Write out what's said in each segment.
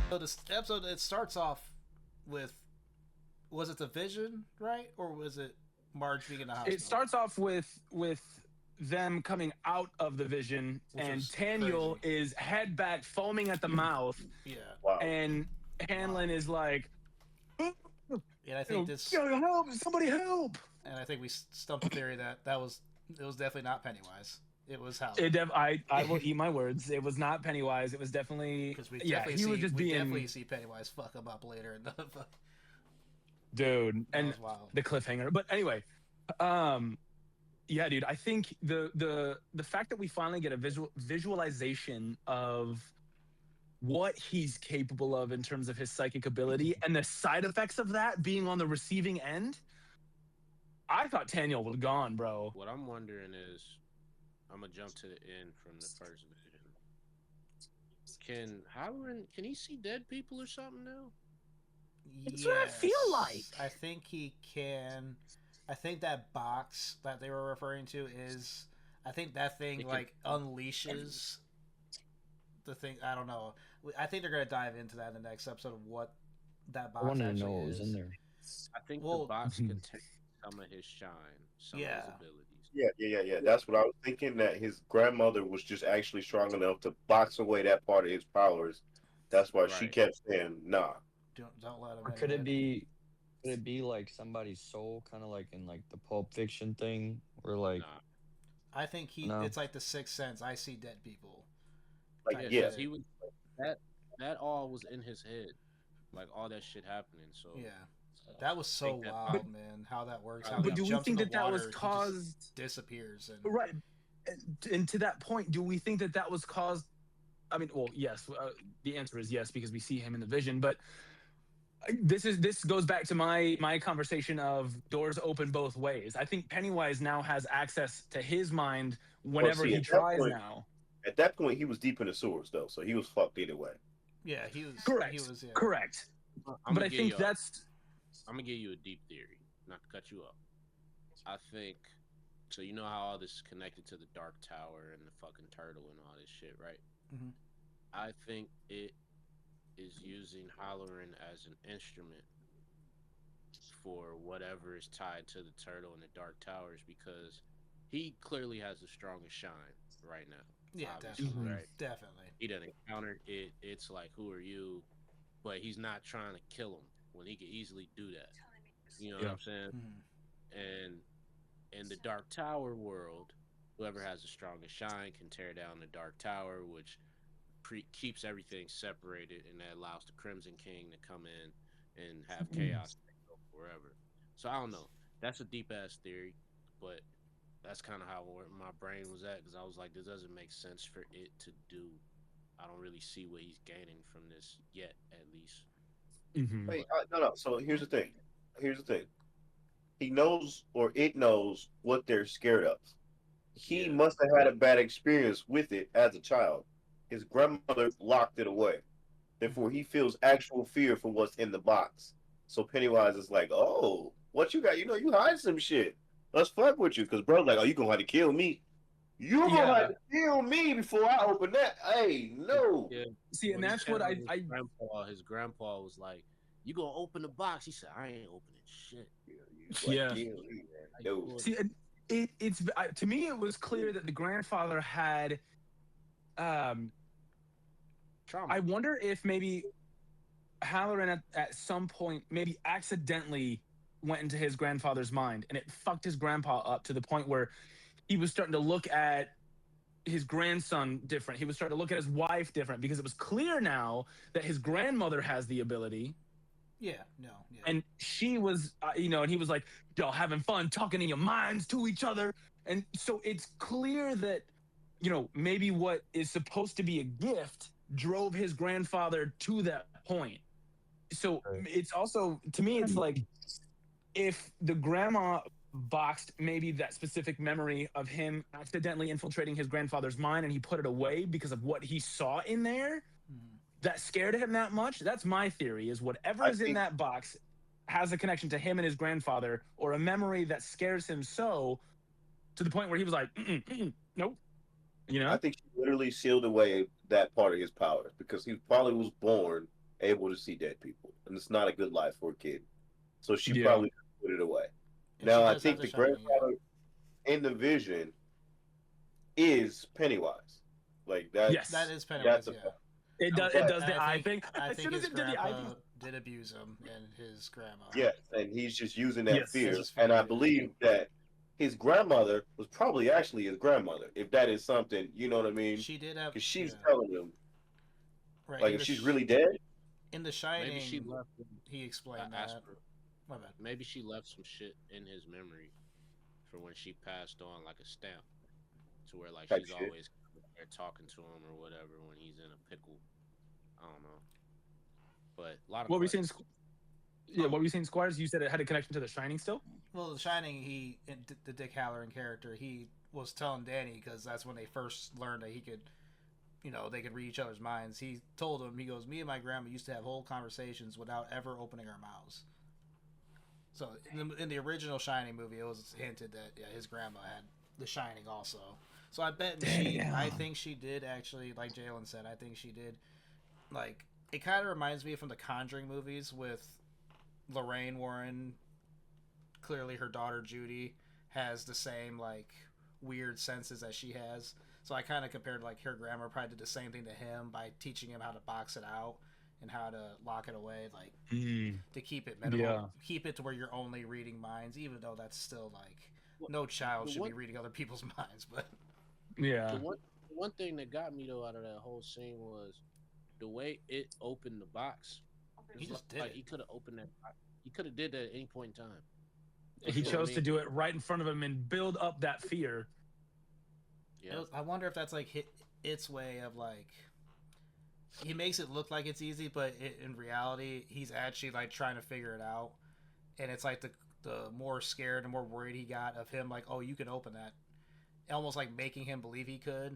So this episode, it starts off with, was it the Vision, right, or was it Marge being in the It hospital, starts off with them coming out of the vision, which and was Taniel crazy. is head back, foaming at the mouth, Yeah, Wow. and wow. Hanlon is like, And I think this, "Yo, help! Somebody help!" and I think we stumped the theory that it was definitely not Pennywise. It was It Howler. I will eat my words. It was not Pennywise. It was definitely, Because yeah. He was just we definitely being, see Pennywise fuck him up later, and dude, that and was wild. the cliffhanger. But anyway, um, yeah, dude. I think the fact that we finally get a visualization of what he's capable of in terms of his psychic ability and the side effects of that being on the receiving end, I thought Taniel was gone, bro. What I'm wondering is, I'm gonna jump to the end from the first vision. Can Halloran, can he see dead people or something now? That's what I feel like. I think he can. I think that box that they were referring to is. I think that thing It can- like unleashes the thing. I don't know. I think they're gonna dive into that in the next episode of what that I box wanted to actually know what was is. in there. I think Well, the box contains some of his shine, some of Yeah. his abilities. Yeah. That's what I was thinking. That his grandmother was just actually strong enough to box away that part of his powers. That's why she Right. kept saying, "Nah." don't let him. Or in could it. it be like somebody's soul, kind of like in like the Pulp Fiction thing, where like Nah, I think he. No. It's like the Sixth Sense. I see dead people. Like, type yeah. because shit. he was that all was in his head, like all that shit happening. So Yeah. That was so Take that wild, box. man. How that works. How But he But do we jumps in think the that that was water, he just caused, disappears, and right? And to that point, do we think that that was caused? I mean, well, yes. The answer is yes because we see him in the vision. But this goes back to my conversation of doors open both ways. I think Pennywise now has access to his mind Well, whenever see, he at that tries point, now. he was deep in the sewers though, so he was fucked either way. yeah, he was. He Correct. was. Yeah. Correct. I'm But I think that's I'm gonna give you a deep theory, not to cut you off. I think so. You know how all this is connected to the Dark Tower and the fucking turtle and all this shit, right? Mhm. I think it is using Halloran as an instrument for whatever is tied to the turtle and the Dark Towers because he clearly has the strongest shine right now. Yeah, Obviously, definitely. right? Definitely. He done encountered it. It's like, who are you? But he's not trying to kill him when he could easily do that. You know what Yeah. I'm saying? Mhm. And in the Dark Tower world, whoever has the strongest shine can tear down the Dark Tower, which keeps everything separated, and that allows the Crimson King to come in and have chaos take over wherever. So I don't know. That's a deep ass theory, but that's kind of how my brain was at because I was like, this doesn't make sense for it to do. I don't really see what he's gaining from this yet, at least. Mhm. Wait, no. So here's the thing. Here's the thing. He knows, or it knows, what they're scared of. He Yeah. must have had a bad experience with it as a child. His grandmother locked it away. Therefore, he feels actual fear for what's in the box. So Pennywise is like, "Oh, what you got? You know, you hide some shit. Let's fuck with you." Because bro's like, "Oh, you gonna have to kill me. You gonna have Yeah. to kill me before I open that. Hey, no." Yeah. See, and When he that's what challenged I his grandpa was like, "You gonna open the box?" He said, "I ain't opening shit." He's like, yeah. "Kill me, man. Like, No." well, See, it's to me it was clear that the grandfather had. Um, trauma. I wonder if maybe Halloran at some point maybe accidentally went into his grandfather's mind and it fucked his grandpa up to the point where he was starting to look at his grandson different. He was starting to look at his wife different because it was clear now that his grandmother has the ability Yeah. No. Yeah. and she was, and he was like, y'all having fun talking in your minds to each other. And so it's clear that, maybe what is supposed to be a gift drove his grandfather to that point. So it's also, to me, it's like if the grandma boxed maybe that specific memory of him accidentally infiltrating his grandfather's mind and he put it away because of what he saw in there Mhm. that scared him that much. That's my theory, is whatever I is in think that box has a connection to him and his grandfather or a memory that scares him so to the point where he was like, nope, I think she literally sealed away that part of his powers because he probably was born able to see dead people, and it's not a good life for a kid. So she Yeah. probably put it away. And she Now I does have think the the shining, yeah. grandfather in the vision is Pennywise. Like that. That Yes. is That's Pennywise, a yeah. fact. It does. It But does And the eye thing. I As think soon as his it did the eye thing. grandpa did abuse him and his grandma. yes, and he's just using that Yes. fear. It's his And fear, I yeah. believe that his grandmother was probably actually his grandmother, if that is something, you know what I mean? She did have, Because yeah, she's telling him, right. like, if she's really dead, In The Maybe she Shining, left. he explained that. Asper. My bad. Maybe she left some shit in his memory for when she passed on, like a stamp, to where like type she's shit. always there talking to him or whatever when he's in a pickle. I don't know, but a lot of What were you saying? questions. Yeah. What were you saying, Squires? You said it had a connection to The Shining still. Well, The Shining, the Dick Halloran character, he was telling Danny because that's when they first learned that he could, they could read each other's minds. He told him, he goes, "Me and my grandma used to have whole conversations without ever opening our mouths." So in the original Shining movie, it was hinted that his grandma had The Shining also. So I bet I think she did actually, like Jalen said, I think she did. Like, it kind of reminds me from the Conjuring movies with Lorraine Warren. Clearly, her daughter Judy has the same like weird senses as she has. So I kind of compared like her grandma probably did the same thing to him by teaching him how to box it out and how to lock it away, like to keep it minimal, Yeah. keep it to where you're only reading minds, even though that's still like Well, no child the should one, be reading other people's minds. But Yeah. the one thing that got me though out of that whole scene was the way it opened the box. he It's just did like it. he could have opened that. He could have did that at any point in time. He You know what I chose to mean? do it right in front of him and build up that fear. Yeah. I wonder if that's like its way of like he makes it look like it's easy, but in reality, he's actually like trying to figure it out. And it's like the more scared and more worried he got of him, like, oh, you can open that, almost like making him believe he could,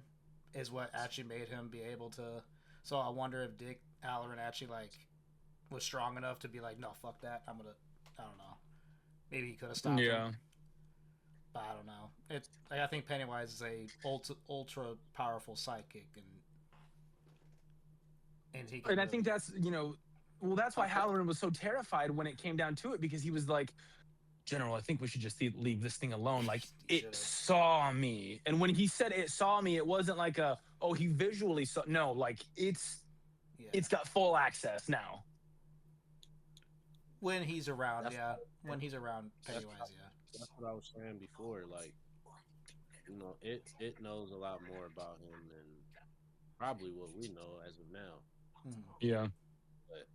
is what actually made him be able to. So I wonder if Dick Halloran actually like was strong enough to be like, no, fuck that, I don't know. Maybe he could have stopped him, but I don't know. I think Pennywise is a ultra powerful psychic, and he can And I really, think that's well, that's why Halloran was so terrified when it came down to it, because he was like, General, I think we should just leave this thing alone. Like, He it should've. saw me. And when he said it saw me, it wasn't like he visually saw. No, like it's got full access now. When he's around, That's yeah. When he's around Pennywise, yeah. That's what I was saying before. Like, it knows a lot more about him than probably what we know as of now. Mhm. Yeah. But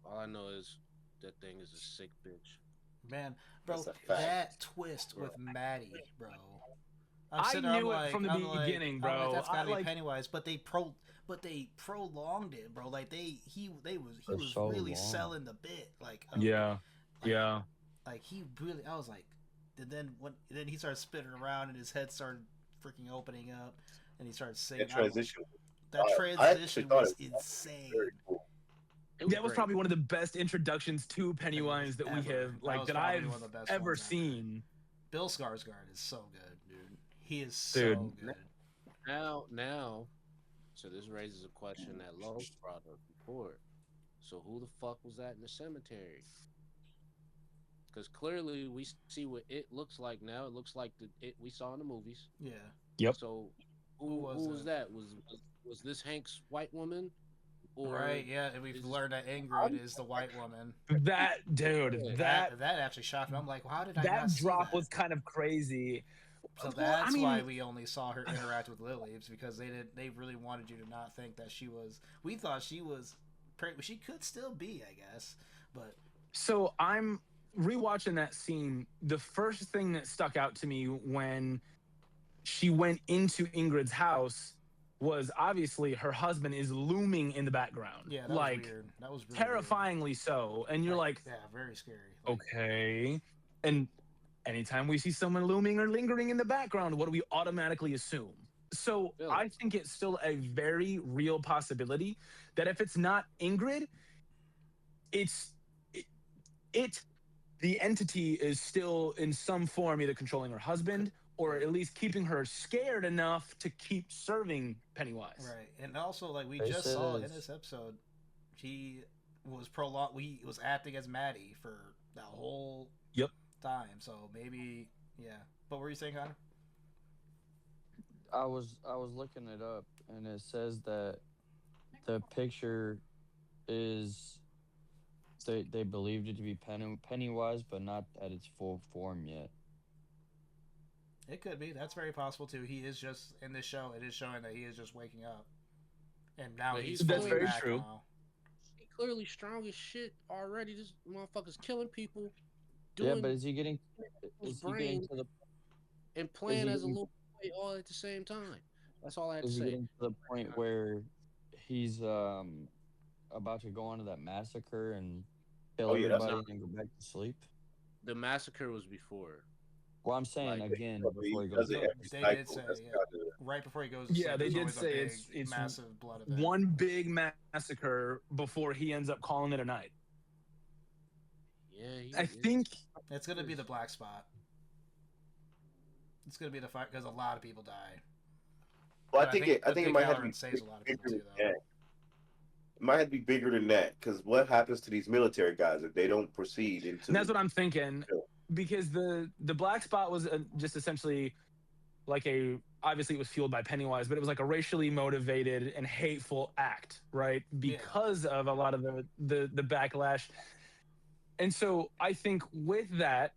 all I know is that thing is a sick bitch. Man, bro, That's a fact. that twist with Maddie, bro. I sitting there, knew it from the beginning, I'm like, bro. that's gotta be like, Pennywise, but they prolonged it, bro. Like he For was so really long. selling the bit, like yeah. like, Yeah. like he really. I was like, and then he started spinning around and his head started freaking opening up, and he started singing. That transition. That I actually transition thought was it was insane. very cool. It That was great. probably one of the best introductions to Pennywise that we Ever. have, That like, was that probably I've one of the best ever ones ever. seen. Bill Skarsgård is so good, dude. He is Dude. so good. Now, so this raises a question that Lowe brought up before. So who the fuck was that in the cemetery? Because clearly we see what it looks like now. It looks like it we saw in the movies. Yeah. Yep. So Who who was was it? that? Was this Hank's white woman? Or Right, yeah, and we've is- learned that Ingrid is the white woman. That dude, Yeah. that actually shocked me. I'm like, how did I that not see drop that? was kind of crazy. So Well, that's I mean, why we only saw her interact with Lily, because they really wanted you to not think that she was. We thought she was, she could still be, I guess, but So I'm rewatching that scene. The first thing that stuck out to me when she went into Ingrid's house was obviously her husband is looming in the background. yeah, that like was weird. That was really terrifyingly so. And weird. you're like, yeah, very scary. Like, okay. And anytime we see someone looming or lingering in the background, what do we automatically assume? So Really? I think it's still a very real possibility that if it's not Ingrid, the entity is still in some form either controlling her husband or at least keeping her scared enough to keep serving Pennywise. Right, and also like we They just said saw in it's- this episode, was prolonged. He was acting as Maddie for that whole Yep. time. So maybe, yeah. But what were you saying, Connor? I was looking it up, and it says that the picture is they believed it to be Pennywise, but not at its full form yet. It could be. That's very possible too. He is just in this show. It is showing that he is just waking up, and now But he's he's That's fully very back true. now. He clearly strong as shit already. This motherfucker's killing people, Yeah, but doing is he getting his is he getting brain to the and is playing he as a getting little boy all at the same time. That's all I had to is he say. getting to the point where he's about to go on to that massacre and kill Oh yeah, that's everybody and then go back to sleep? The massacre was before. Well, I'm saying Like, again he before he goes does to it No, every they cycle. did say That's yeah. kinda- Right before he goes to Yeah, sleep, they there's did always a say big, it's massive blood event. one big massacre before he ends up calling it a night. yeah, I think It's gonna be the black spot. It's gonna be the fight because a lot of people die. Well, But I think it Dick might have to Halloran be saves a lot of bigger people than too, though. that. It might have to be bigger than that because what happens to these military guys if they don't proceed into? and that's what I'm thinking, Yeah. because the black spot was just essentially like obviously it was fueled by Pennywise, but it was like a racially motivated and hateful act, right? Because of a lot of the backlash. And so I think with that,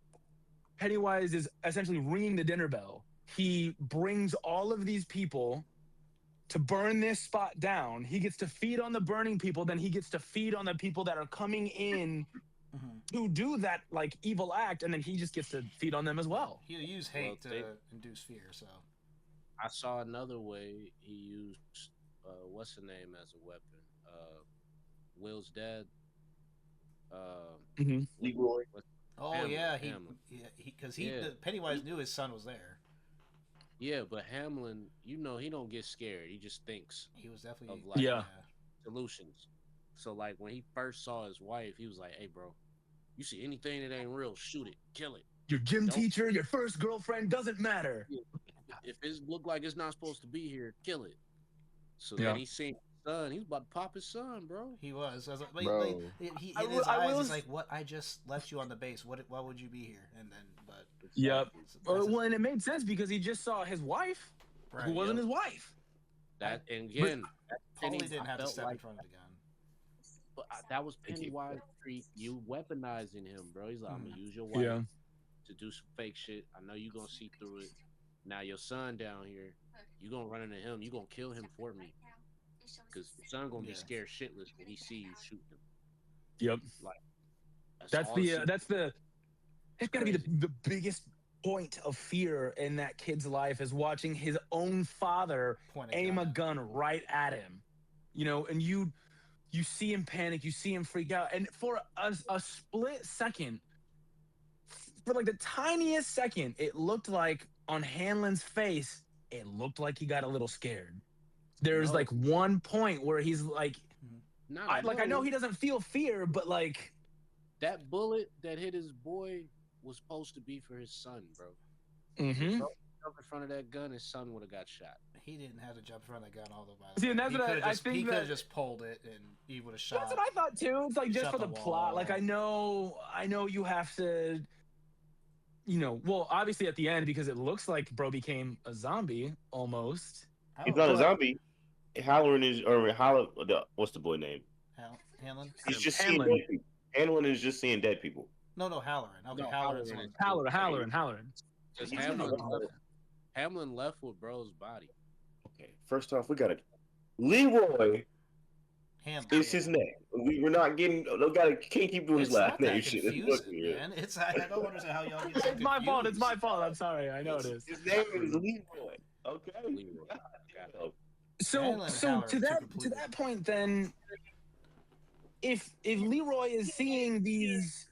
Pennywise is essentially ringing the dinner bell. He brings all of these people to burn this spot down. He gets to feed on the burning people, then he gets to feed on the people that are coming in Mhm. to do that like evil act, and then he just gets to feed on them as well. He'll use Well, hate to induce fear. So I saw another way he used what's the name as a weapon. Will's dad. Leroy. oh Hamlin, yeah, Hamlin. because Yeah. Pennywise knew his son was there. Yeah, but Hamlin, he don't get scared. He just thinks He was definitely of like Yeah. solutions. So like when he first saw his wife, he was like, "Hey, bro, you see anything that ain't real, shoot it, kill it. Your gym Don't- teacher, your first girlfriend, doesn't matter. If it look like it's not supposed to be here, kill it." So Yeah. then he seen his son. He was about to pop his son, bro. He was. I was like, Bro. he I in will- his I eyes, will he's s- like, "What? I just left you on the base. Why would you be here?" And then, but Yep. that's Well, and it made sense because he just saw his wife, right. who wasn't his wife. That and again, that's Paulie Penny- didn't I have to felt step like in front of the gun. that was Pennywise Street. You weaponizing him, bro. He's like, I'm gonna use your wife Yeah. to do some fake shit. I know you gonna see through it. Now your son down here, you gonna run into him. You gonna kill him for me, because your son gonna be Yeah. scared shitless when he see you shoot him. Yep. That's all the it that's the it's got to be crazy. the biggest point of fear in that kid's life is watching his own father Point aim a gun. gun right at him. And you see him panic, you see him freak out, and for a split second, for like the tiniest second, it looked like on Hanlon's face, it looked like he got a little scared. There's No. like one point where he's like, Not I know little. he doesn't feel fear, but like, That bullet that hit his boy was supposed to be for his son, bro. mhm. Bro, jump in front of that gun, his son would have got shot. He didn't have to jump in front of the gun all the way. See, and that's he what could have I just, think he could have that- just pulled it and he would have shot. That's what I thought too. It's like just Shut for the the plot. Like wall. I know you have to, well, obviously at the end because it looks like bro became a zombie almost. He's Oh, not a But- zombie. Halloran is or Halloran. What's the boy name? Hanlon? He's just Hamlin. seeing dead people. Hanlon is just seeing dead people. No, Halloran. Okay, No, Halloran's Halloran one. is- Halloran. Because He's Hamlin, not- Hamlin left with bro's body. Okay, first off, we got it. Leroy Hamlin. is his name. We're not getting. Can't keep doing his It's last not name. that Shit, confusing, man. I don't understand how y'all get so It's my fault. It's my confused. fault. I'm sorry. I know it is. His name is Leroy. Okay. Leroy. Got it. So Hanlon and so Halloran to are that two to completely- that point then, if Leroy is seeing these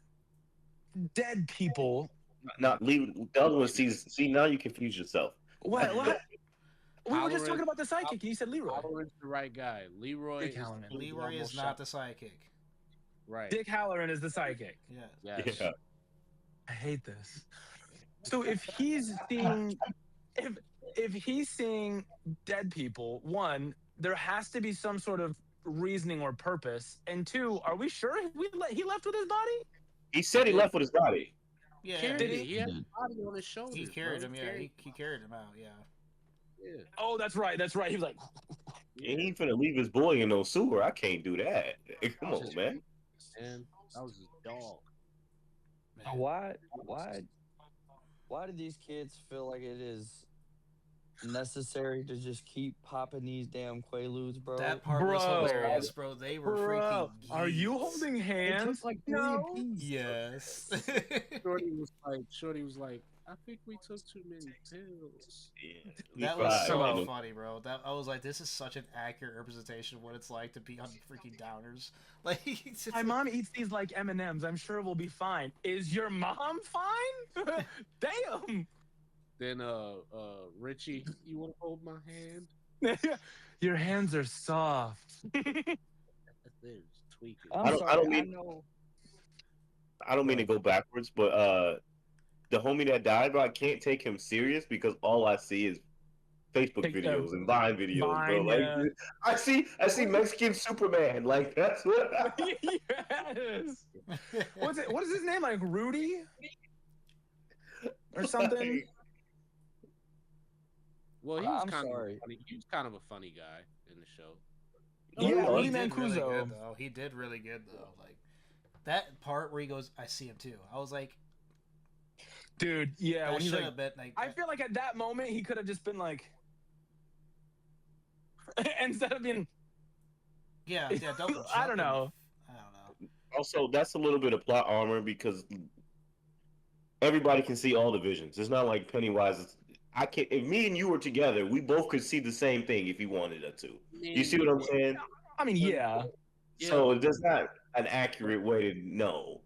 dead people, Not Lee. The other one sees. See, now you confuse yourself. what? We were just Halloran- talking about the sidekick, and you said Leroy. Halloran's the right guy. Leroy Dick is Halloran. the Leroy is almost not shot. the sidekick. Right. Dick Halloran is the sidekick. Yeah. Yes. Yeah. I hate this. So if he's seeing, if he's seeing dead people, one, there has to be some sort of reasoning or purpose? And two, are we sure he left with his body? He said he left with his body. Yeah, Carried Did it. he? He had a body on his shoulders. he carried bro. him. Yeah, he carried him out. Yeah. Yeah. Oh, that's right. That's right. He was like, He ain't finna leave his boy in no sewer. I can't do that. Come on, Just- man. And that was his dog. Man. Why do these kids feel like it is necessary to just keep popping these damn Quaaludes, bro? That part was Bro. hilarious, bro. They were bro, freaking. are you geeks. holding It hands? took like 3 No. apiece. Yes. Shorty was like, I think we took too many pills. Yeah, That we was fried, so you know. funny, bro. That I was like, this is such an accurate representation of what it's like to be on freaking downers. Like, it's just My mom eats these like M&Ms. I'm sure we'll be fine. Is your mom fine? Damn. Then Richie, you wanna hold my hand? Your hands are soft. That thing's tweaking. I'm I don't sorry, I mean- know. I don't mean to go backwards, but the homie that died, bro, I can't take him serious because all I see is Facebook videos and Vine videos, bro. Vine, Like yeah. I see Mexican Superman. Like that's what. Yes. What is his name? Like Rudy? Or something? Well, he I'm was kind sorry. of funny. He was kind of a funny guy in the show. Yeah, Oh, Rudy he did really Mancuso. good, though. He did really good though. Like that part where he goes, "I see him too." I was like, Dude, yeah. that When he's should like, have been like. I feel like at that moment he could have just been like, instead of being, yeah, don't. I don't know. I don't know. Also, that's a little bit of plot armor because everybody can see all the visions. It's not like Pennywise. I can. If me and you were together, we both could see the same thing if he wanted us to. You see what I'm saying? I mean, yeah. So there's not an accurate way to know.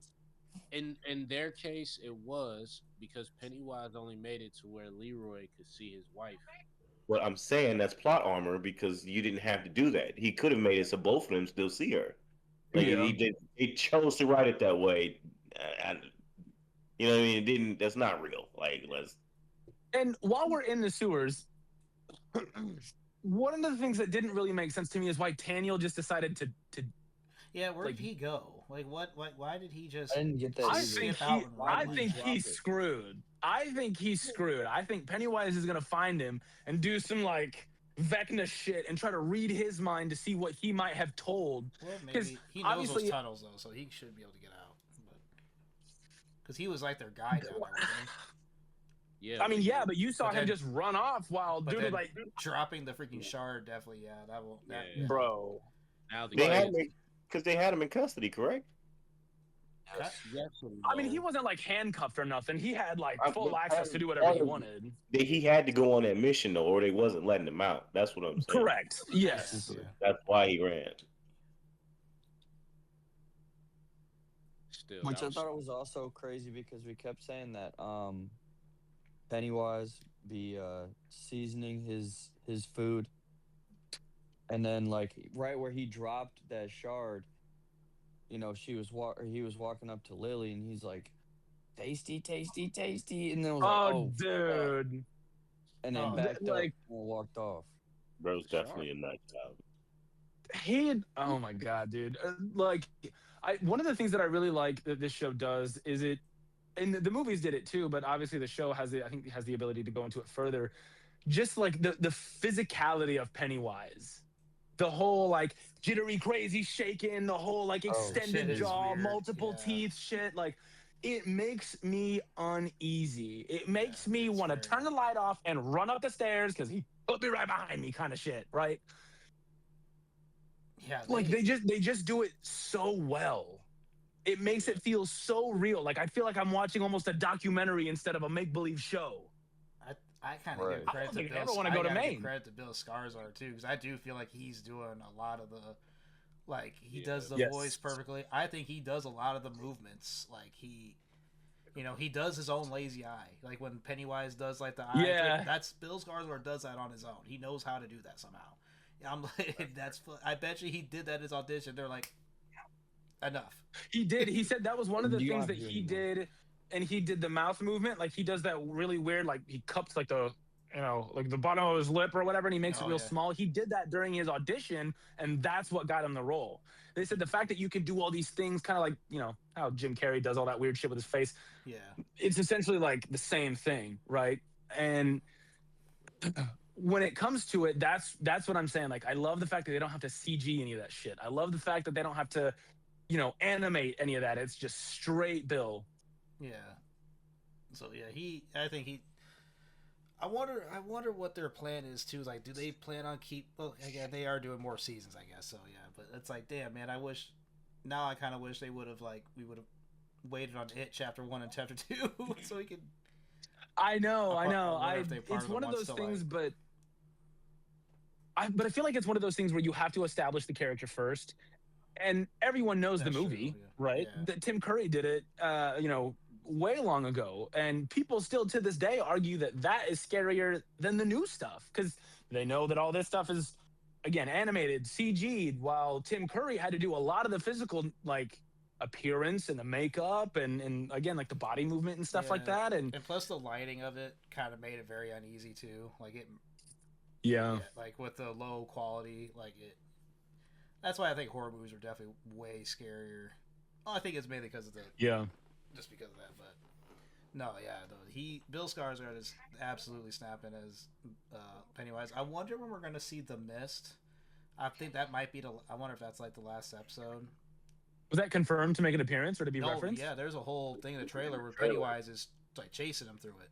In their case, it was because Pennywise only made it to where Leroy could see his wife. But I'm saying that's plot armor because you didn't have to do that. He could have made it so both of them still see her. Like Yeah. he did. He chose to write it that way. You know what I mean? It didn't. That's not real. Like let's. And while we're in the sewers, one of the things that didn't really make sense to me is why Daniel just decided to Yeah, where Like- did he go? Like, what? Why did he just? I didn't get that. I either. think skip out he, and I run, like, think drop he's it. screwed. I think he's screwed. I think Pennywise is gonna find him and do some like Vecna shit and try to read his mind to see what he might have told. Well, 'Cause maybe he knows those obviously- tunnels though, so he should be able to get out. Because he was like their guy down there, wasn't Yeah. I mean, yeah, but you saw But him then- just run off while But dude then- was like, he? Dropping the freaking shard, definitely. Yeah, that will. That, Yeah. bro. Now the They kid- had him because they had him in custody, correct? yes and I mean, no. he wasn't like handcuffed or nothing. He had like I- full I- access to do whatever he I- wanted. He had to go on that mission though, or they wasn't letting him out. That's what I'm saying. Correct. Yes. Yeah. That's why he ran. Still, Which that I was- thought it was also crazy because we kept saying that Pennywise be seasoning his food, and then like right where he dropped that shard, you know, he was walking up to Lily and he's like, tasty, tasty, tasty, and then was like, Oh, oh, dude. and then Oh, backed like- up and walked off. Bro's definitely a nice child. He had, oh my god, dude. Like, one of the things that I really like that this show does is it, and the movies did it too, but obviously the show has the, I think has the ability to go into it further. Just like the physicality of Pennywise, the whole like jittery, crazy shaking, the whole like Oh, extended shit is jaw, weird, multiple yeah. teeth, shit. Like, it makes me uneasy. It makes Yeah, me it's want to very- turn the light off and run up the stairs because he put me right behind me, kind of shit, right? Yeah, Like they just do it so well. It makes it feel so real. Like I feel like I'm watching almost a documentary instead of a make-believe show. I kind of Right. give I credit don't to think I Bill. ever wanna I go to gotta give Maine. credit to Bill Skarsgård too, because I do feel like he's doing a lot of the, like he Yeah. does the Yes. voice perfectly. I think he does a lot of the movements. Like he, you know, he does his own lazy eye. Like when Pennywise does like the eye, Yeah. like, that's Bill Skarsgård does that on his own. He knows how to do that somehow. I'm like, I bet you he did that in his audition. They're like, enough. He did. He said that was one of the You things don't that have to he do anymore. did, and he did the mouth movement. Like he does that really weird. Like he cups like the like the bottom of his lip or whatever, and he makes it Oh, real yeah. small. He did that during his audition, and that's what got him the role. They said the fact that you can do all these things, kind of like how Jim Carrey does all that weird shit with his face. Yeah. It's essentially like the same thing, right? And when it comes to it, that's what I'm saying. Like, I love the fact that they don't have to CG any of that shit. I love the fact that they don't have to, animate any of that. It's just straight Bill. Yeah. So yeah, I think he. I wonder what their plan is too. Like, do they plan on keep? Well, again, they are doing more seasons, I guess. So yeah, but it's like, damn, man, I wish. Now I kind of wish we would have waited on it chapter 1 and chapter 2 so we could. I know. It's one of those things, but I feel like it's one of those things where you have to establish the character first, and everyone knows the movie, right? Yeah. That Tim Curry did it, way long ago, and people still to this day argue that is scarier than the new stuff because they know that all this stuff is, again, animated, CG'd, while Tim Curry had to do a lot of the physical, like, appearance and the makeup and again, like the body movement and stuff like that, and plus the lighting of it kind of made it very uneasy too. Like like with the low quality, like it. That's why I think horror movies are definitely way scarier. Oh, I think it's mainly because of just because of that, but no, Bill Skarsgård is absolutely snapping as Pennywise. I wonder when we're gonna see The Mist. I think that might be I wonder if that's like the last episode. Was that confirmed to make an appearance or to be referenced? Yeah, there's a whole thing in the trailer where Pennywise is like chasing him through it.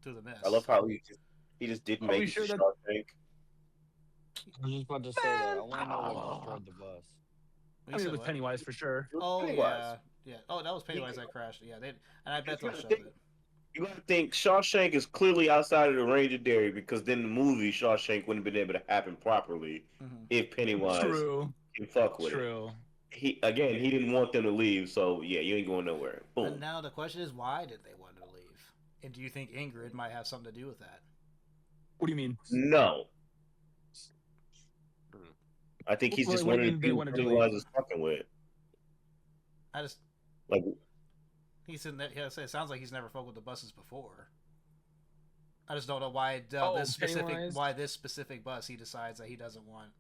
Through The Mist. I love how he just didn't make it to Shawshank. I was just about to say that. I want to know what destroyed the bus. I mean, it was Pennywise for sure. Oh, Pennywise. yeah. Oh, that was Pennywise that crashed. Yeah, and I bet they'll show it. You gotta think Shawshank is clearly outside of the range of Derry because then the movie Shawshank wouldn't have been able to happen properly if Pennywise can fuck with it. He didn't want them to leave, so yeah, you ain't going nowhere. Boom. But now the question is, why did they want to leave? And do you think Ingrid might have something to do with that? What do you mean? No. I think he's just one of the people Pennywise is fucking with. I just like he said that. Yeah, it sounds like he's never fucked with the buses before. I just don't know why this specific bus he decides that he doesn't want.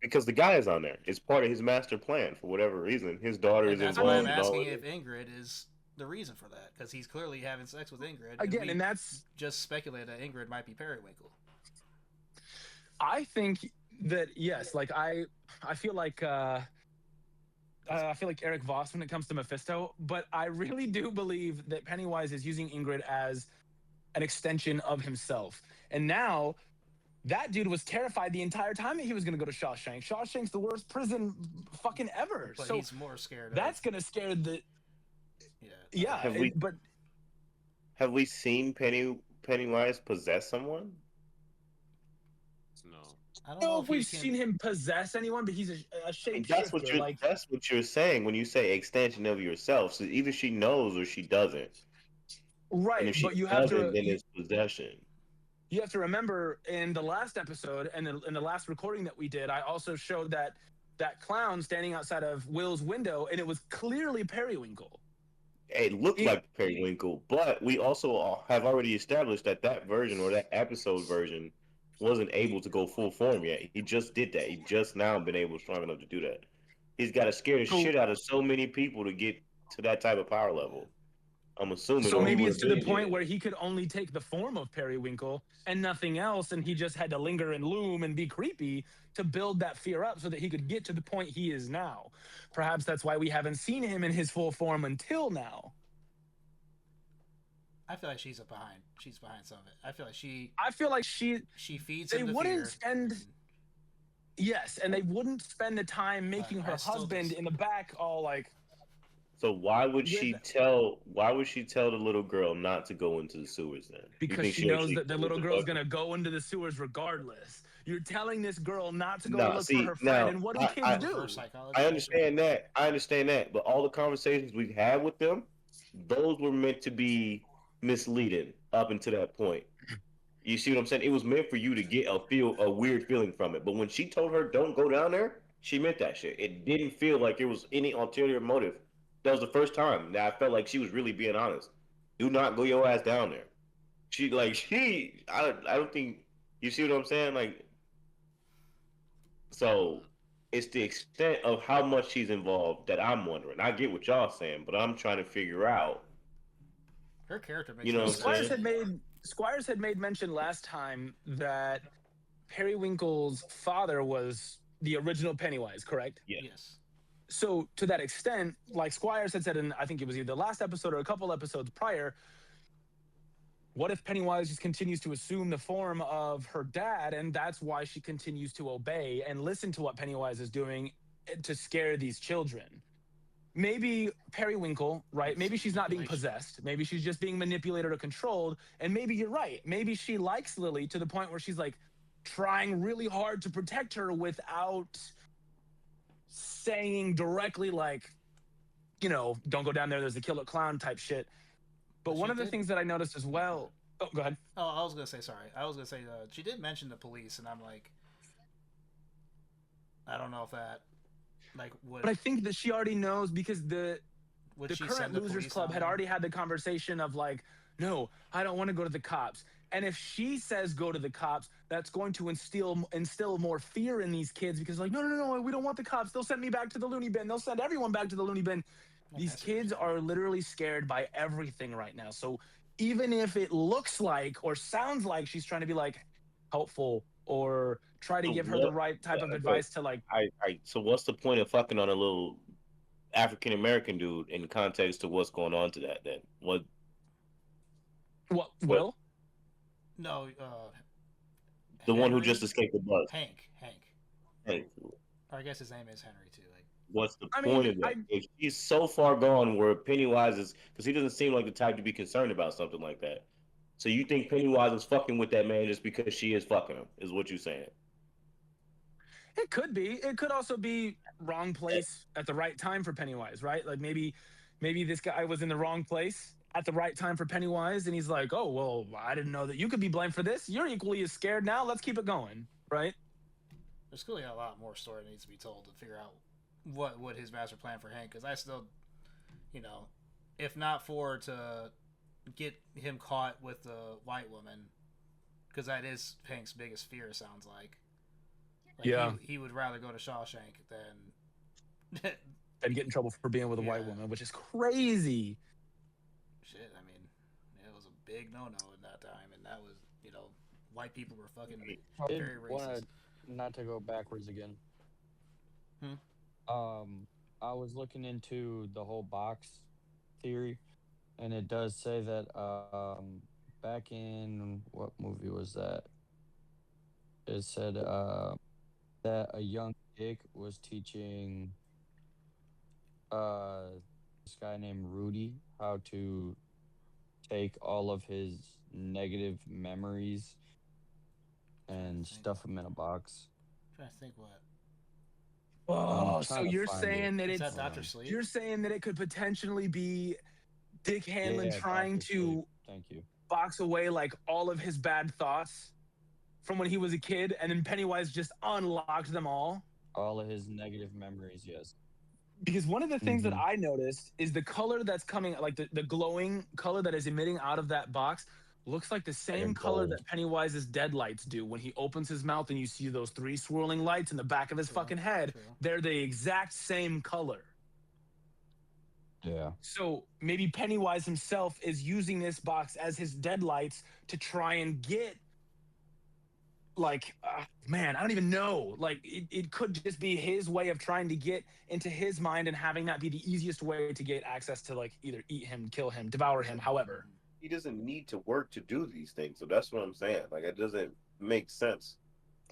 Because the guy is on there. It's part of his master plan for whatever reason. His daughter is involved. That's why I'm asking if Ingrid is the reason for that, because he's clearly having sex with Ingrid. Again, and that's just speculate that Ingrid might be Periwinkle. I think that yes, like I feel like Eric Voss when it comes to Mephisto, but I really do believe that Pennywise is using Ingrid as an extension of himself. And now that dude was terrified the entire time that he was going to go to Shawshank. Shawshank's the worst prison fucking ever. But so he's more scared. That's going to scare the. Yeah. Have we seen Pennywise possess someone? No. I don't know if we've seen him possess anyone, but he's a shapeshifter. That's what you're saying when you say extension of yourself. So either she knows or she doesn't. Right, and if she but you have to. Then it's possession. You have to remember in the last episode and in the last recording that we did, I also showed that clown standing outside of Will's window, and it was clearly Periwinkle. It looked like Periwinkle, but we also have already established that version or that episode version wasn't able to go full form yet. He just did that. He just now been able strong enough to do that. He's got to scare the shit out of so many people to get to that type of power level. I'm assuming. So maybe it's to the point where he could only take the form of Periwinkle and nothing else, and he just had to linger and loom and be creepy to build that fear up so that he could get to the point he is now. Perhaps that's why we haven't seen him in his full form until now. I feel like she's behind some of it. I feel like she feeds they him the wouldn't fear. spend yes, and they wouldn't spend the time making her husband in the back all like. So why would she tell the little girl not to go into the sewers then? Because she knows that the little girl's gonna go into the sewers regardless. You're telling this girl not to go look for her friend, and what do kids do? I understand that. But all the conversations we've had with them, those were meant to be misleading up until that point. You see what I'm saying? It was meant for you to get a weird feeling from it. But when she told her don't go down there, she meant that shit. It didn't feel like there was any ulterior motive. That was the first time that I felt like she was really being honest. Do not go your ass down there. I don't think you see what I'm saying. Like, so it's the extent of how much she's involved that I'm wondering. I get what y'all saying, but I'm trying to figure out. Her character makes You know no what I'm sense. saying? Squires had made mention last time that Periwinkle's father was the original Pennywise, correct? Yeah. Yes. So to that extent, like Squires had said in, I think it was either the last episode or a couple episodes prior, what if Pennywise just continues to assume the form of her dad, and that's why she continues to obey and listen to what Pennywise is doing to scare these children? Maybe Periwinkle, right? Maybe she's not being possessed. Maybe she's just being manipulated or controlled. And maybe you're right. Maybe she likes Lily to the point where she's like trying really hard to protect her without saying directly, like, you know, don't go down there, there's a killer clown type shit. But one of the things that I noticed as well. Oh, go ahead. Oh, I was gonna say sorry. I was gonna say she did mention the police, and I'm like, I don't know if that like would. But I think that she already knows because the she current send the Losers police Club down had there? already had the conversation of like, no, I don't want to go to the cops. And if she says go to the cops, that's going to instill more fear in these kids because like, no, we don't want the cops. They'll send me back to the loony bin. They'll send everyone back to the loony bin. These kids are literally scared by everything right now. So even if it looks like or sounds like she's trying to be like helpful or try to give her the right type of advice to like. So what's the point of fucking on a little African American dude in context to what's going on to that? Then what? Will? No, the one who just escaped the bus. Hank. Or I guess his name is Henry too. Like, what's the point of that? If he's so far gone where Pennywise is, because he doesn't seem like the type to be concerned about something like that. So you think Pennywise is fucking with that man just because she is fucking him? Is what you're saying? It could be. It could also be wrong place at the right time for Pennywise, right? Like maybe this guy was in the wrong place at the right time for Pennywise, and he's like, oh, well, I didn't know that you could be blamed for this. You're equally as scared now. Let's keep it going, right? There's clearly a lot more story that needs to be told to figure out what his master plan for Hank, because I still, you know, if not for to get him caught with the white woman, because that is Hank's biggest fear, it sounds like. Yeah. He would rather go to Shawshank than and get in trouble for being with a white woman, which is crazy. Shit, I mean, it was a big no-no in that time, and that was, you know, white people were fucking very racist. Not to go backwards again. I was looking into the whole box theory, and it does say that back in what movie was that? It said that a young Dick was teaching this guy named Rudy how to take all of his negative memories and stuff them in a box. I'm trying to think what. Oh, so you're saying that Is it's that Dr. Sleep? You're saying that it could potentially be Dick Hanlon trying to thank you box away like all of his bad thoughts from when he was a kid, and then Pennywise just unlocked them all. All of his negative memories, yes. Because one of the things that I noticed is the color that's coming, like the glowing color that is emitting out of that box, looks like the same color that Pennywise's deadlights do when he opens his mouth and you see those 3 swirling lights in the back of his fucking head. They're the exact same color. Yeah. So maybe Pennywise himself is using this box as his deadlights to try and get, like, man, I don't even know. Like, it could just be his way of trying to get into his mind and having that be the easiest way to get access to, like, either eat him, kill him, devour him, however. He doesn't need to work to do these things. So that's what I'm saying. Like, it doesn't make sense.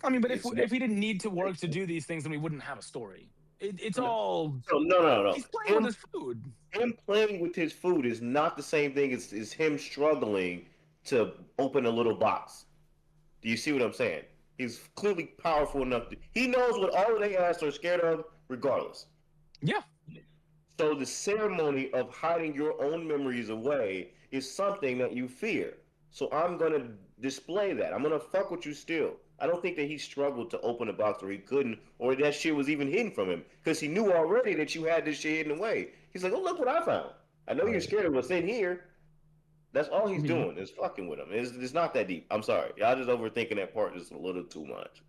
I mean, but if he didn't need to work to do these things, then we wouldn't have a story. It's all... So, no. He's playing with his food. Him playing with his food is not the same thing as him struggling to open a little box. Do you see what I'm saying? He's clearly powerful enough. He knows what all of they ass are scared of, regardless. Yeah. So the ceremony of hiding your own memories away is something that you fear. So I'm going to display that. I'm going to fuck with you still. I don't think that he struggled to open a box or he couldn't, or that shit was even hidden from him, because he knew already that you had this shit hidden away. He's like, oh, look what I found. I know you're scared of what's in here. That's all he's Mhm. doing is fucking with him. It's not that deep. I'm sorry, y'all just overthinking that part just a little too much.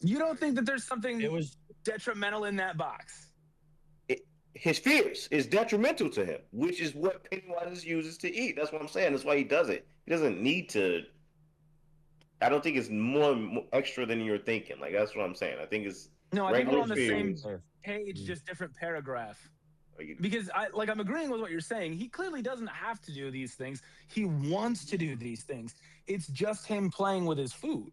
You don't think that there's It something was detrimental in that box? His fears is detrimental to him, which is what Pennywise uses to eat. That's what I'm saying. That's why he does it. He doesn't need to. I don't think it's more extra than you're thinking. Like that's what I'm saying. I think it's No, I think we're regular on the same fears. page, just different paragraph. Like, Because I'm agreeing with what you're saying. He clearly doesn't have to do these things. He wants to do these things. It's just him playing with his food.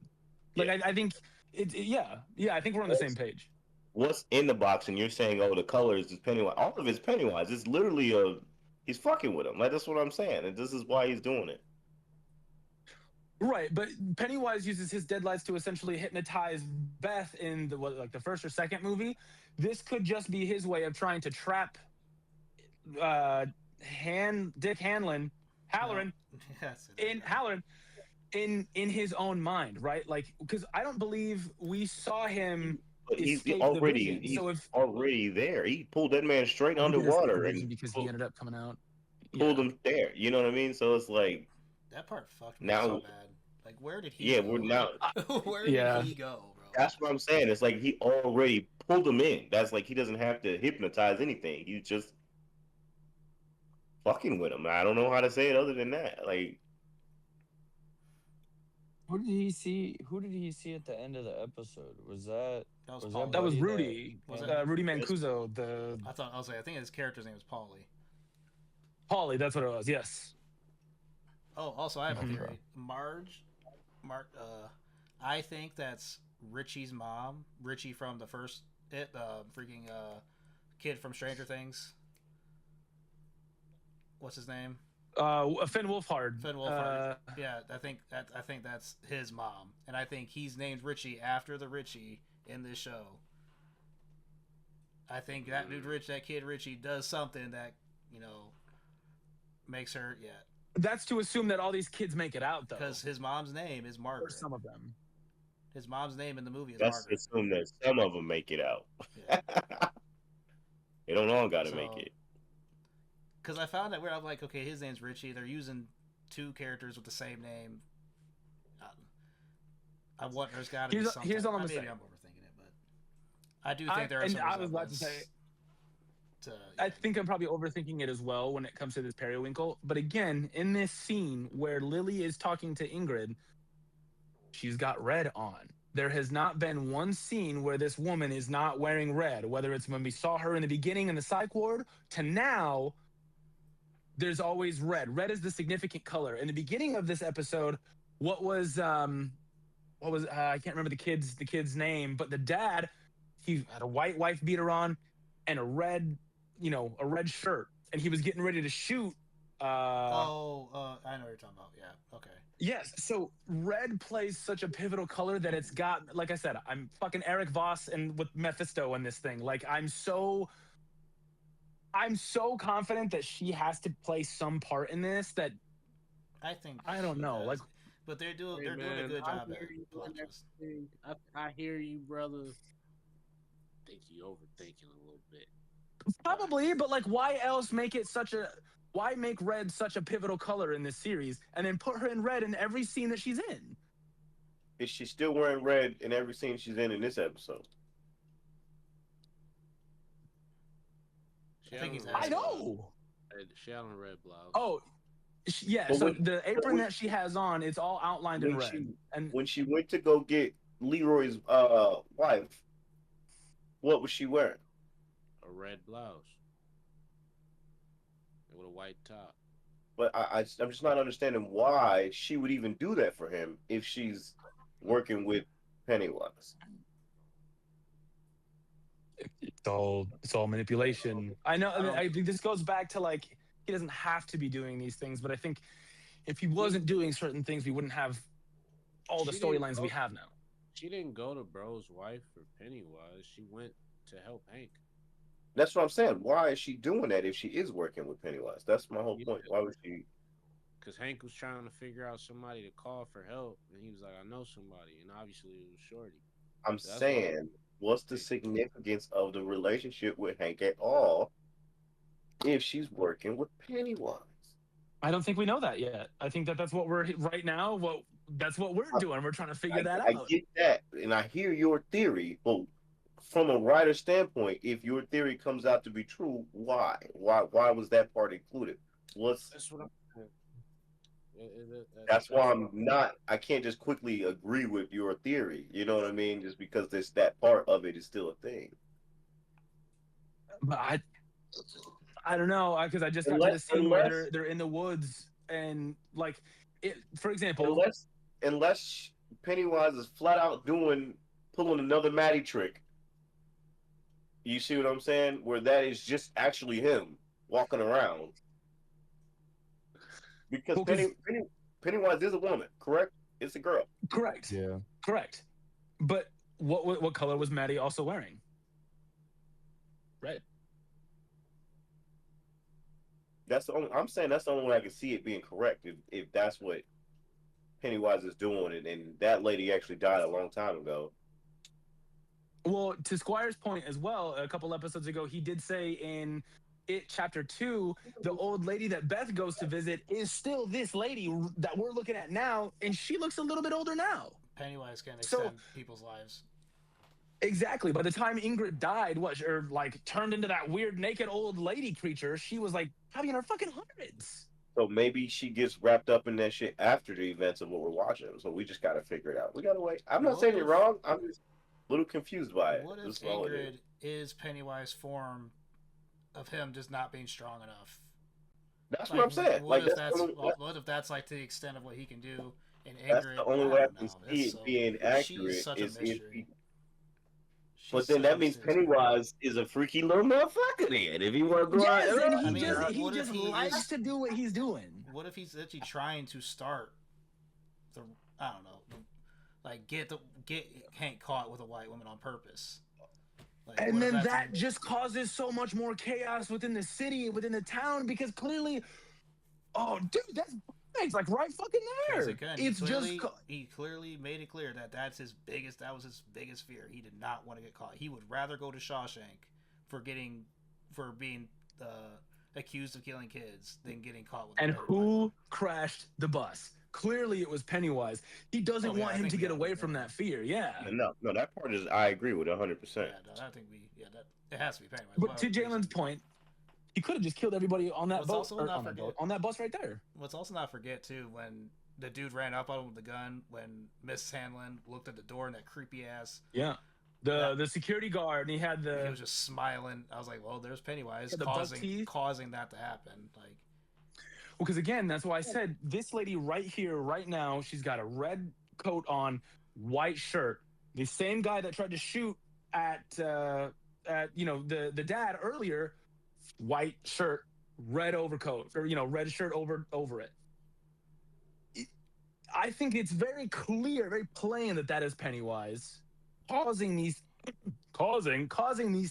Like Yeah. I think yeah. I think we're on the same page. What's in the box, and you're saying, oh, the colors is Pennywise. All of it's Pennywise. It's literally he's fucking with him. Like that's what I'm saying, and this is why he's doing it. Right, but Pennywise uses his deadlights to essentially hypnotize Beth in the first or second movie. This could just be his way of trying to trap Dick Halloran Yes, in his own mind, right? Like, because I don't believe we saw him But he's escape the vision. he's So if already there. He pulled that man straight he did escape the underwater vision and because he ended up coming out. pulled him there. You know what I mean? So it's like that part fucked me now, so bad. Like, where did he yeah, go? we're now. Where Yeah. did he go, bro? That's what I'm saying. It's like he already pulled him in. That's like he doesn't have to hypnotize anything. He's just fucking with him. I don't know how to say it other than that. Like, Who did he see? Who did he see at the end of the episode? Was that That was was Paulie. That was Buddy Rudy, Was that- it? Rudy Mancuso, the I think his character's name was Paulie. Paulie. That's what it was. Yes. Oh, also I have a Mhm. theory. I think that's Richie's mom. Richie from the first freaking kid from Stranger Things. What's his name? Finn Wolfhard. Finn Wolfhard. Yeah, I think that's his mom, and I think he's named Richie after the Richie in this show. I think that kid Richie does something that makes her That's to assume that all these kids make it out, though. because his mom's name is Or Margaret. some of them. His mom's name in the movie is let's Margaret. assume that some of them make it out. Yeah. They don't all got to make it. Because I found that weird. I'm like, okay, his name's Richie. They're using two characters with the same name. There's got to be something. Here's all I'm gonna Maybe say. I'm overthinking it, but I do think there is some I was about to resemblance say, to, I think I'm probably overthinking it as well when it comes to this periwinkle. But again, in this scene where Lily is talking to Ingrid, she's got red on. There has not been one scene where this woman is not wearing red, whether it's when we saw her in the beginning in the psych ward to now. There's always red. Red is the significant color. In the beginning of this episode, what was I can't remember the kid's name, but the dad, he had a white wife beater on and a red shirt, and he was getting ready to shoot. I know what you're talking about. Yeah. Okay. Yes. So red plays such a pivotal color that it's got, like I said, I'm fucking Eric Voss and with Mephisto in this thing. Like I'm so confident that she has to play some part in this that I think I don't she know. does. Like but they're doing Hey, a man, good I job hear at you plot on twist. everything. I hear you, brother. Think you overthinking a little bit. probably, but like why make red such a pivotal color in this series and then put her in red in every scene that she's in? Is she still wearing red in every scene she's in this episode? I think he's I know. She had on a red blouse. Oh, yeah. But So when- the apron when- that she has on, it's all outlined in red. And When she went to go get Leroy's wife, what was she wearing? A red blouse with a white top. But I'm just not understanding why she would even do that for him if she's working with Pennywise. it's all manipulation. I know. I think this goes back to like he doesn't have to be doing these things, but I think if he wasn't doing certain things, we wouldn't have all the She didn't storylines go- we have now. She didn't go to bro's wife for Pennywise. She went to help Hank. That's what I'm saying. Why is she doing that if she is working with Pennywise? That's my whole point. Why would she? Because Hank was trying to figure out somebody to call for help, and he was like, "I know somebody," and obviously it was Shorty. I'm That's saying, what's the significance of the relationship with Hank at all if she's working with Pennywise? I don't think we know that yet. I think that's what we're right now. That's what we're doing. We're trying to figure that I out. get that, and I hear your theory, but from a writer standpoint, if your theory comes out to be true, why? Why was that part included? That's what I'm saying. That's why I'm not. I can't just quickly agree with your theory. You know what I mean? Just because this that part of it is still a thing. But I don't know, because I just got to the Unless, scene where unless, they're in the woods and like it. For example, unless Pennywise is flat out pulling another Maddie trick. You see what I'm saying? Where that is just actually him walking around. Because Pennywise is a woman, correct? It's a girl. correct, Yeah. correct. But what color was Maddie also wearing? Red. I'm saying that's the only way I can see it being correct if that's what Pennywise is doing, and that lady actually died a long time ago. Well, to Squire's point as well, a couple episodes ago, he did say in It Chapter 2, the old lady that Beth goes to visit is still this lady that we're looking at now, and she looks a little bit older now. Pennywise can extend people's lives. Exactly. By the time Ingrid died, or like turned into that weird naked old lady creature, she was like probably in her fucking hundreds. So maybe she gets wrapped up in that shit after the events of what we're watching. So we just gotta figure it out. We gotta wait. I'm not saying you're wrong. I'm just a little confused by it. What if Ingrid is Pennywise form of him just not being strong enough? That's what I'm saying. What if that's like to the extent of what he can do? And Ingrid, that's the only way I can see it being accurate is if he. But then that means Pennywise is a freaky little motherfucker then. If he want to go out, and he just likes to do what he's doing. What if he's actually trying to start the, I don't know, like get Hank caught with a white woman on purpose? Like, and then that just causes so much more chaos within the city, within the town, because clearly, oh, dude, that's like right fucking there. Again, he clearly made it clear that that was his biggest fear. He did not want to get caught. He would rather go to Shawshank for being accused of killing kids than getting caught with. And who crashed the bus? Clearly, it was Pennywise. He doesn't want him to get away from that fear. Yeah. No, that part is I agree with 100%. Yeah, no, I think that it has to be Pennywise. But to Jalen's point, he could have just killed everybody on that boat, on that bus right there. Let's also not forget too when the dude ran up on him with the gun. When Miss Hanlon looked at the door and that creepy ass. Yeah. The security guard, and he was just smiling. I was like, well, there's Pennywise causing that to happen. Like, well, because again, that's why I said this lady right here, right now, she's got a red coat on, white shirt. The same guy that tried to shoot at the dad earlier, white shirt, red overcoat, or red shirt over it. I think it's very clear, very plain that is Pennywise causing these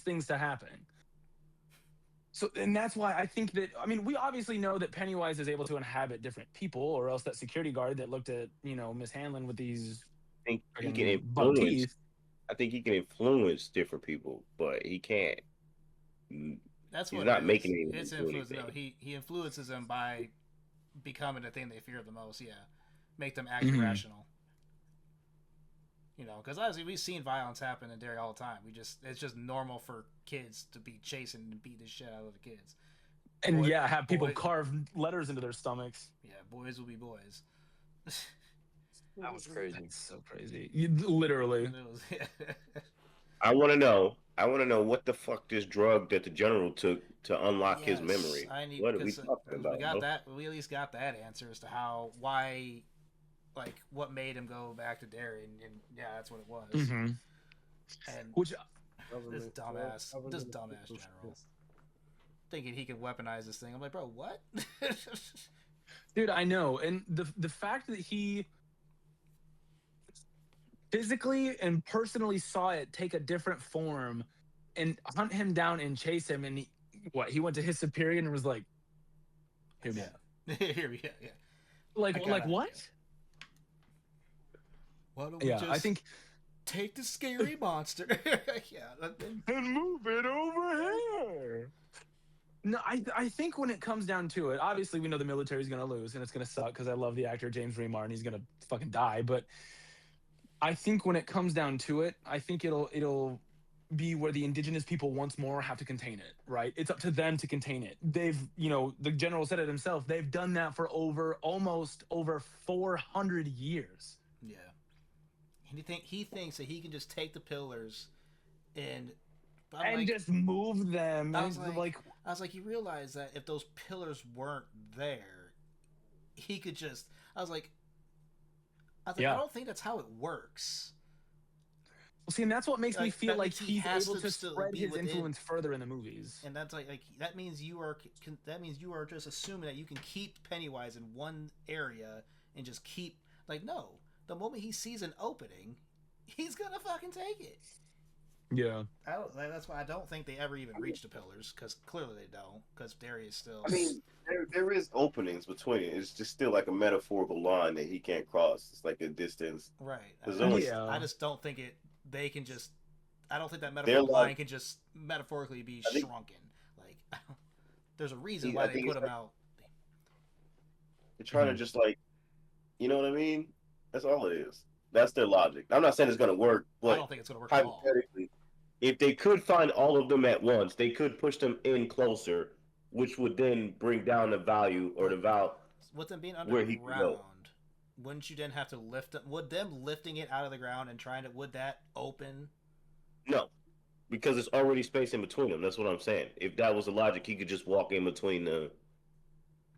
things to happen. So, and that's why I think that, we obviously know that Pennywise is able to inhabit different people, or else that security guard that looked at, Miss Hanlon with these I think he can influence different people, but he can't. That's he's not making any. His influence. No, he influences them by becoming the thing they fear the most. Yeah, make them act irrational. Because obviously we've seen violence happen in Derry all the time. It's just normal for kids to be chasing and beating the shit out of the kids. And have people carve letters into their stomachs. Yeah, boys will be boys. That was crazy. That's so crazy. Literally. I want to know what the fuck this drug that the general took to unlock his memory. What are we talking about? We got that. We at least got that answer as to why. Like what made him go back to Derry, and that's what it was. Mm-hmm. And which this dumbass general thinking he could weaponize this thing. I'm like, bro, what? Dude, I know, and the fact that he physically and personally saw it take a different form and hunt him down and chase him, and he went to his superior and was like, "Here we go." Here we go. Yeah. Like what? Yeah. Why don't we I think take the scary monster, and move it over here. No, I think when it comes down to it, obviously we know the military's gonna lose and it's gonna suck because I love the actor James Remar and he's gonna fucking die. But I think when it comes down to it, I think it'll be where the indigenous people once more have to contain it, right? It's up to them to contain it. They've, the general said it himself. They've done that for almost over 400 years. Yeah. He thinks that he can just take the pillars and just move them. I was like, you realize that if those pillars weren't there, he could just. I was like, yeah. I don't think that's how it works. Well, see, and that's what makes me feel like he's able to spread his influence further in the movies. And that's like that means you are just assuming that you can keep Pennywise in one area and just keep no. The moment he sees an opening, he's gonna fucking take it. Yeah. That's why I don't think they ever even reach the pillars, because clearly they don't, because Derry is still. I mean, there is openings between it. It's just still like a metaphorical line that he can't cross. It's like a distance. Right. I just don't think it. They can just. I don't think that metaphorical line can just metaphorically be shrunken. There's a reason why they put them out. They're trying to just you know what I mean? That's all it is. That's their logic. I'm not saying it's going to work, but I don't think it's going to work at all. Hypothetically, if they could find all of them at once, they could push them in closer, which would then bring down the value or the value. With them being underground, wouldn't you then have to lift them? Would them lifting it out of the ground and would that open? No, because it's already space in between them. That's what I'm saying. If that was the logic, he could just walk in between the.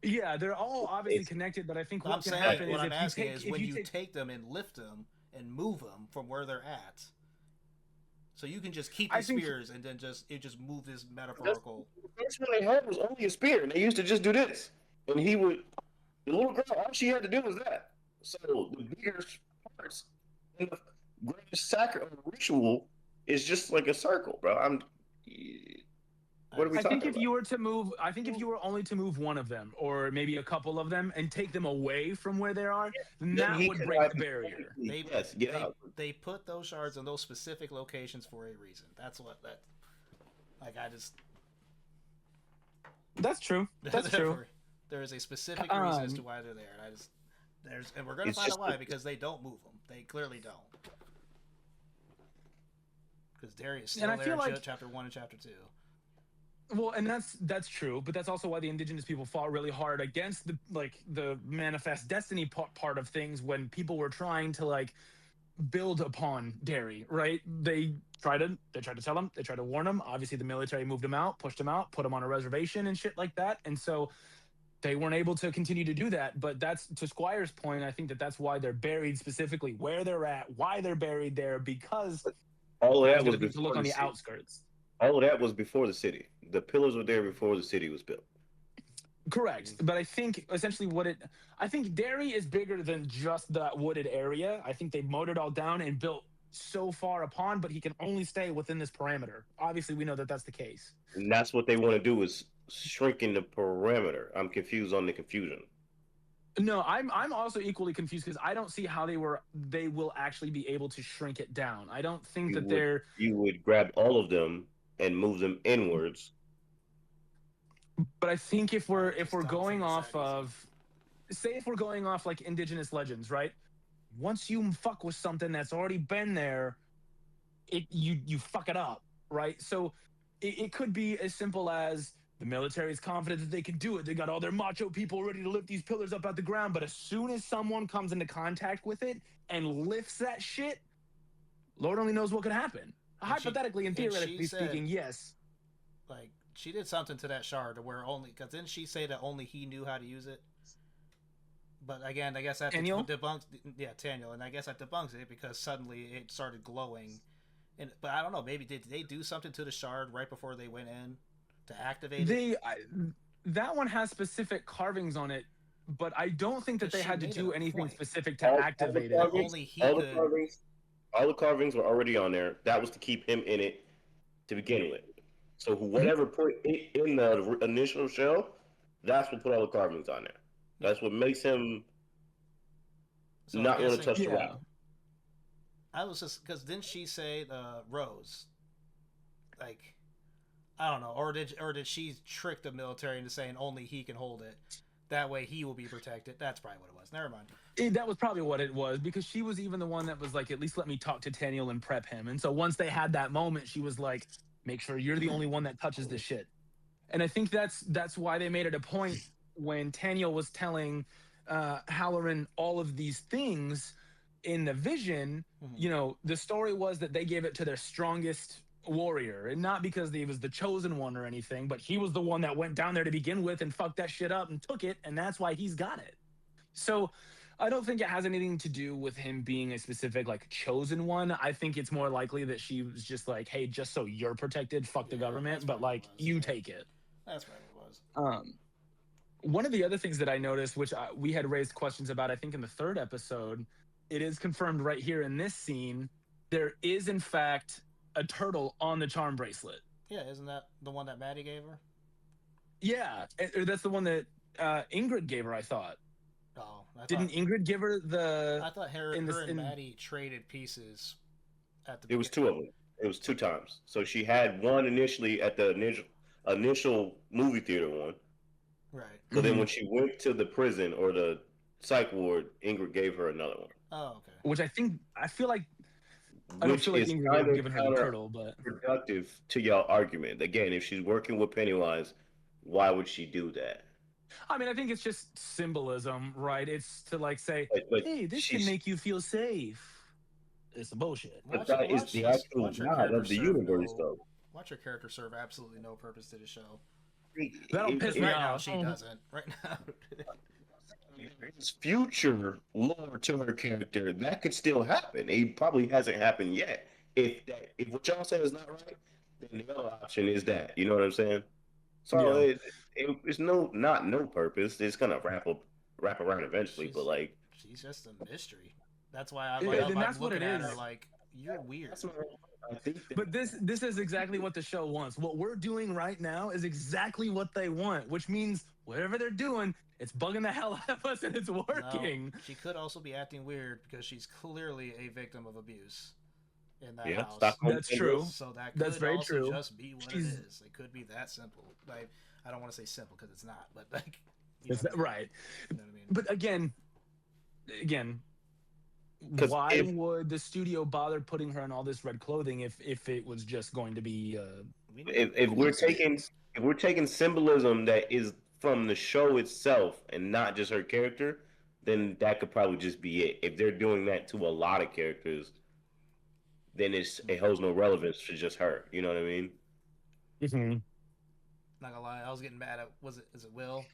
Yeah, they're all obviously connected, but I think what can happen is when you take them and lift them and move them from where they're at, so you can just keep the spears and then just move this metaphorical. The first one they had was only a spear, and they used to just do this, and the little girl, all she had to do was that. So the bigger parts in the greatest ritual is just like a circle, bro. What are we talking about? If you were only to move one of them, or maybe a couple of them, and take them away from where they are, then that would break the barrier. They put those shards in those specific locations for a reason. That's what that. That's true. That's true. There is a specific reason as to why they're there, and we're gonna find out why, because they don't move them. They clearly don't. Because Derry is still there in chapter 1 and chapter 2. Well, and that's true, but that's also why the indigenous people fought really hard against the manifest destiny part of things when people were trying to build upon Derry, right? They tried to tell them, they tried to warn them. Obviously, the military moved them out, pushed them out, put them on a reservation and shit like that, and so they weren't able to continue to do that. But that's, to Squire's point, I think that's why they're buried specifically where they're at, why they're buried there, because all of that was to look on the outskirts. All of that was before the city. The pillars were there before the city was built. Correct. But I think essentially I think Derry is bigger than just that wooded area. I think they mowed it all down and built so far upon, but he can only stay within this parameter. Obviously, we know that that's the case. And that's what they want to do, is shrinking the parameter. I'm confused on the confusion. No, I'm also equally confused because I don't see how they will actually be able to shrink it down. I don't think you would grab all of them and move them inwards. But I think if we're going off of, say, if we're going off indigenous legends, right? Once you fuck with something that's already been there, you fuck it up, right? So it could be as simple as the military is confident that they can do it. They got all their macho people ready to lift these pillars up out the ground, but as soon as someone comes into contact with it and lifts that shit, Lord only knows what could happen. Hypothetically and theoretically speaking, yes. She did something to that shard where because didn't she say that only he knew how to use it? But again, I guess that debunks. Yeah, Taniel, and I guess that debunks it because suddenly it started glowing. But I don't know. Maybe did they do something to the shard right before they went in to activate it? That one has specific carvings on it, but I don't think that they had to do anything specific to activate it. Only he could. All the carvings were already on there. That was to keep him in it to begin with. So whatever put it in the initial shell, that's what put all the carvings on there. That's what makes him not want to touch the rock. I was just because didn't she say Rose? I don't know, or did she trick the military into saying only he can hold it? That way he will be protected. That's probably what it was. Never mind. That was probably what it was, because she was even the one that was like, at least let me talk to Taniel and prep him. And so once they had that moment, she was like, make sure you're the only one that touches this shit. And I think that's why they made it a point when Taniel was telling Halloran all of these things in the vision. You know, the story was that they gave it to their strongest warrior, and not because he was the chosen one or anything, but he was the one that went down there to begin with and fucked that shit up and took it, and that's why he's got it. So I don't think it has anything to do with him being a specific like chosen one. I think it's more likely that she was just like, hey, just so you're protected, fuck the government, but like you take it. That's right, it was. One of the other things that I noticed, which we had raised questions about, I think in the 3rd episode, it is confirmed right here in this scene, there is in fact a turtle on the charm bracelet. Yeah, isn't that the one that Maddie gave her? Yeah, that's the one that Ingrid gave her, I thought. Oh, didn't Ingrid give her the? I thought her and Maddie traded pieces at the beginning. It was 2 of them. It was 2 times. So she had one initially at the initial movie theater one. Right. So then when she went to the prison or the psych ward, Ingrid gave her another one. Oh, okay. Which I feel like I don't feel like Ingrid would have given her the turtle, but productive to y'all argument. Again, if she's working with Pennywise, why would she do that? I mean, I think it's just symbolism, right? It's to like say, but hey, this can make you feel safe. It's a bullshit. But that is the actual god of the universe, though. Watch your character serve absolutely no purpose to the show. That'll piss me off. She doesn't. Right now. There's future lore to her character. That could still happen. It probably hasn't happened yet. If what y'all say is not right, then the other option is that. You know what I'm saying? So it's not no purpose. It's gonna wrap around eventually. But like, she's just a mystery. That's why I'm looking at her like, you're weird. But this is exactly what the show wants. What we're doing right now is exactly what they want, which means whatever they're doing, it's bugging the hell out of us and it's working. No, she could also be acting weird because she's clearly a victim of abuse in that house. That's true. So that's very also true. just be what it is. It could be that simple. Like, I don't want to say simple because it's not, but like, right. You know what I mean? But again, why would the studio bother putting her in all this red clothing if it was just going to be? If we're taking symbolism that is from the show itself and not just her character, then that could probably just be it. If they're doing that to a lot of characters, then it holds no relevance to just her. You know what I mean? Mm-hmm. Not gonna lie, I was getting mad at is it Will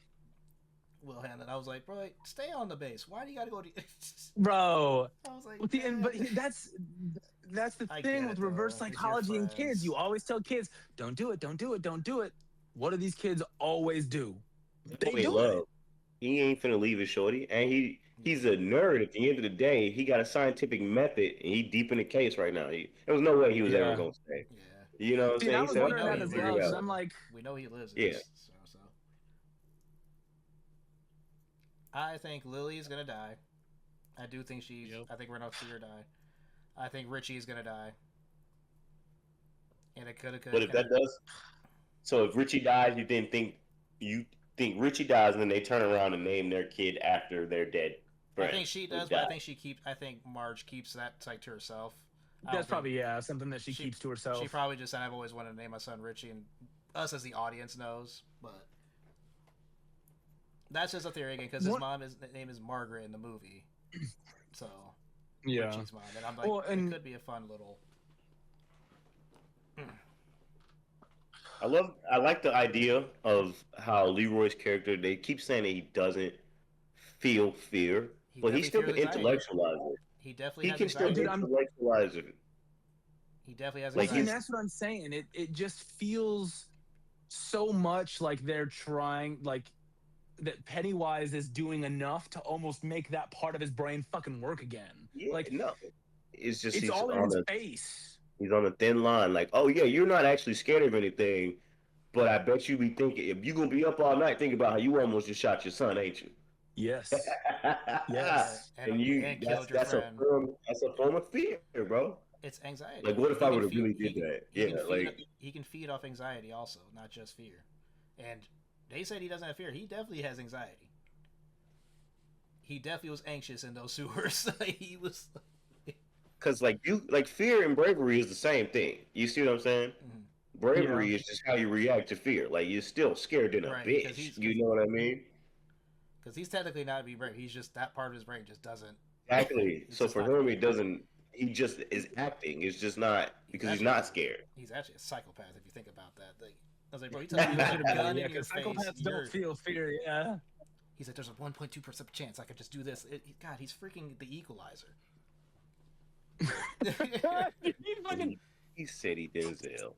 Hanlon? I was like, bro, stay on the base. Why do you gotta go to? Bro, I was like, but that's the thing with reverse psychology in kids. You always tell kids, don't do it, don't do it, don't do it. What do these kids always do? They do it. He ain't finna leave his shorty, and he's a nerd. At the end of the day, he got a scientific method, and he deep in the case right now. There was no way he was ever gonna stay. Yeah. You know what I'm saying? I was wondering that as well, because I'm like, we know he lives. Yeah. So. I think Lily's gonna die. I do think I think we're gonna see her die. I think Richie's gonna die. And it could. But if that does, so if Richie dies, you think Richie dies, and then they turn around and name their kid after their dead friend. I think she does, but I think Marge keeps that tight to herself. That's probably something that she keeps to herself. She probably just said, "I've always wanted to name my son Richie," and us as the audience knows, but that's just a theory again because his name is Margaret in the movie, so Richie's mom, and I'm like, it could be a fun little. I like the idea of how Leroy's character, they keep saying that he doesn't feel fear, but he still can intellectualize it. He definitely can still intellectualize it. He definitely has anxiety. And that's what I'm saying. It just feels so much like they're trying, like that Pennywise is doing enough to almost make that part of his brain fucking work again. Yeah, like no, it's just it's all in his face. He's on a thin line. Like, oh yeah, you're not actually scared of anything, but I bet you be thinking if you're gonna be up all night thinking about how you almost just shot your son, ain't you? Yes. Yes. And that's a form of fear, bro. It's anxiety. Like, what if I would have really he did that? he Yeah, can feed, like, he can feed off anxiety also, not just fear. And they said he doesn't have fear. He definitely has anxiety. He definitely was anxious in those sewers. He was. because like fear and bravery is the same thing. You see what I'm saying? Mhm. Bravery is just how you react to fear. Like, you're still scared in a Right, bitch. You know what I mean? Because he's technically not being brave. He's just that part of his brain just doesn't. Exactly. It's So just for not- him, it doesn't. He just is acting. It's just not because he's not scared. He's actually a psychopath if you think about that. Like, I was like, bro, you telling me you should have gun in your face. Psychopaths don't feel fear. Yeah. He's like, there's a 1.2% chance I could just do this. God, he's freaking the equalizer. He fucking He said he Denzel.